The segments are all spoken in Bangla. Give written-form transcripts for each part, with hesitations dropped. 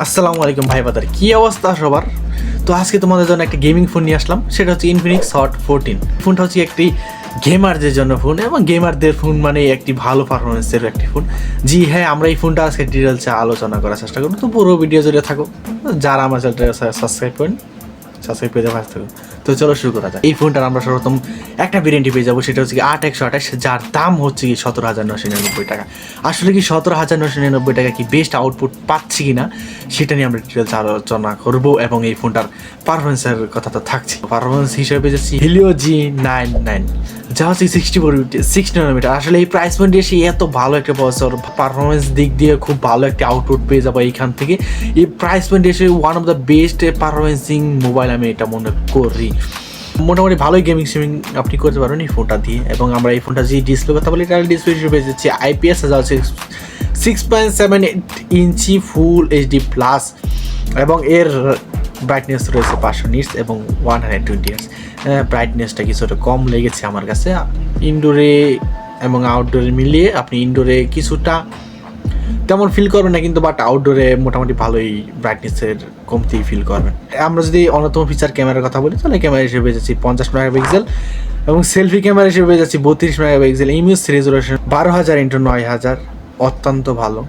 আসসালামু আলাইকুম ভাই বাদার, কী অবস্থা সবার? তো আজকে তোমাদের জন্য একটা গেমিং ফোন নিয়ে আসলাম, সেটা হচ্ছে ইনফিনিক্স হট 14। ফোনটা হচ্ছে একটি গেমারদের জন্য ফোন, এবং গেমারদের ফোন মানে একটি ভালো পারফরমেন্সের একটি ফোন। জি হ্যাঁ, আমরা এই ফোনটা আজকে ডিটেলসে আলোচনা করার চেষ্টা করবো। তো পুরো ভিডিও জুড়ে থাকো, যারা আমার চ্যানেলটা সাবস্ক্রাইব করেন সাবস্ক্রাইব পেয়ে ভালো থাকো। তো চলো শুরু করা যায়। এই ফোনটার আমরা সর্বপ্রথম একটা ভেরিয়েন্টে পেয়ে যাবো, সেটা হচ্ছে কি 8/128, যার দাম হচ্ছে কি 17,999 টাকা। আসলে কি 17,999 টাকা কি বেস্ট আউটপুট পাচ্ছি কি না, সেটা নিয়ে আমরা ডিটেলস আলোচনা করবো, এবং এই ফোনটার পারফরমেন্সের কথা তো থাকছে। পারফরমেন্স হিসেবে যাচ্ছি Helio G99, যা হচ্ছে 60 ন্যানোমিটার। আসলে এই প্রাইস পয়েন্টে এসে এত ভালো একটা প্রসেসর, পারফরমেন্স দিক দিয়ে খুব ভালো একটা আউটপুট পেয়ে যাবো এইখান থেকে। এই প্রাইস পয়েন্টে এসে one of the best performancing mobile আমি এটা মনে করি। মোটামুটি ভালোই গেমিং সেমিং আপনি করতে পারবেন এই ফোনটা দিয়ে। এবং আমরা এই ফোনটা যে ডিসপ্লে কথা বলি, তার ডিসপ্লে হিসেবে যাচ্ছি IPS, যা হচ্ছে 6.78 ইঞ্চি ফুল HD প্লাস, এবং এর ব্রাইটনেস রয়েছে 500 নিটস এবং 120 ইয়ার্স। ব্রাইটনেসটা কিছুটা কম লেগেছে আমার কাছে। ইনডোরে এবং আউটডোরে মিলিয়ে আপনি ইনডোরে কিছুটা তেমন ফিল করবেন না, কিন্তু বাট আউটডোরে মোটামুটি ভালোই ব্রাইটনেসের কমতি ফিল করবেন। আমরা যদি অন্যতম ফিচার ক্যামেরার কথা বলি, তাহলে ক্যামেরা হিসেবে যাচ্ছি 50 মেগাপিক্সেল, এবং সেলফি ক্যামেরা হিসেবে যাচ্ছি 32 মেগাপিক্সেল। ইমেজ রেজুলেশন 12,000x9,000, অত্যন্ত ভালো।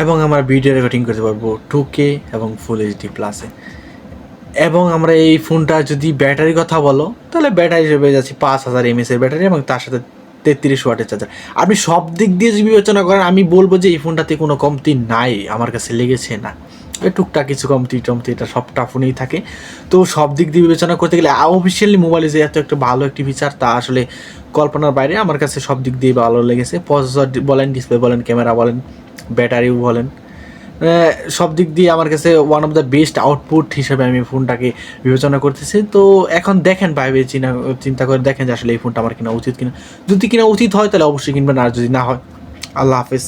এবং আমরা ভিডিও রেকর্ডিং করতে পারবো 2K এবং ফুল HD প্লাসে। এবং আমরা এই ফোনটা যদি ব্যাটারির কথা বলো, তাহলে ব্যাটারি হিসেবে যাচ্ছি 5000 mAh এর ব্যাটারি, এবং তার সাথে 33 ওয়াটের চার্জার। আপনি সব দিক দিয়ে যদি বিবেচনা করেন, আমি বলবো যে এই ফোনটাতে কোনো কমতি নাই, আমার কাছে লেগেছে না। টুকটাক কিছু কমতি এটা সবটা ফোনেই থাকে। তো সব দিক দিয়ে বিবেচনা করতে গেলে অফিসিয়ালি মোবাইলে যে এত একটা ভালো একটি ফিচার, তা আসলে কল্পনার বাইরে। আমার কাছে সব দিক দিয়ে ভালো লেগেছে, প্রসেসর বলেন, ডিসপ্লে বলেন, ক্যামেরা বলেন, ব্যাটারিও বলেন, সব দিক দিয়ে আমার কাছে one of the best output হিসেবে আমি ফোনটাকে বিবেচনা করতেছি। তো এখন দেখেন ভাইবে চিন্তা করে দেখেন যে আসলে এই ফোনটা আমার কিনা উচিত কিনা। যদি কিনা উচিত হয় তাহলে অবশ্যই কিনবেন, আর যদি না হয় আল্লাহ হাফেজ।